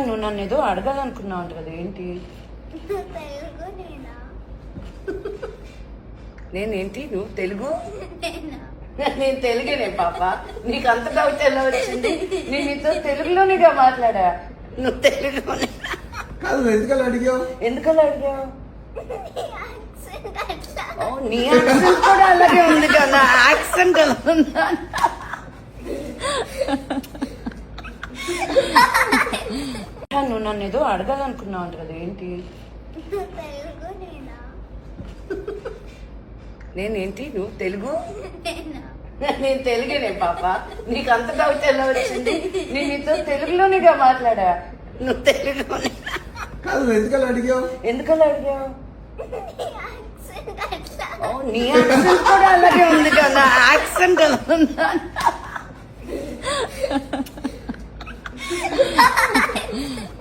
నువ్వు నన్ను ఏదో అడగాలనుకున్నావు కదా, ఏంటి? నేనేంటి? నువ్వు తెలుగు? నేను తెలుగేనే పాప. నీకు అంత డౌట్ ఎలా వచ్చింది? నేను నీతో తెలుగులోనిగా మాట్లాడా. నువ్వు తెలుగులోనే ఎందుకలా అడిగావు? నీ యాక్సెంట్ కూడా అలాగే ఉంది కదా. యాక్సెంట్ ఎలా ఉందా? నువ్వు నన్ను ఏదో అడగాలనుకున్నావు కదా, ఏంటి? నేనేంటి? నువ్వు తెలుగు? నేను తెలుగేనే పాప. నీకు అంత డౌట్ ఎలా వచ్చింది? నేను నీతో తెలుగులోనిగా మాట్లాడా. నువ్వు తెలుగులోనే ఎందుకలా అడిగావు? నీ యాక్సెంట్ కూడా అలాగే ఉంది కదా. యాక్సెంట్ ఎలా ఉందా?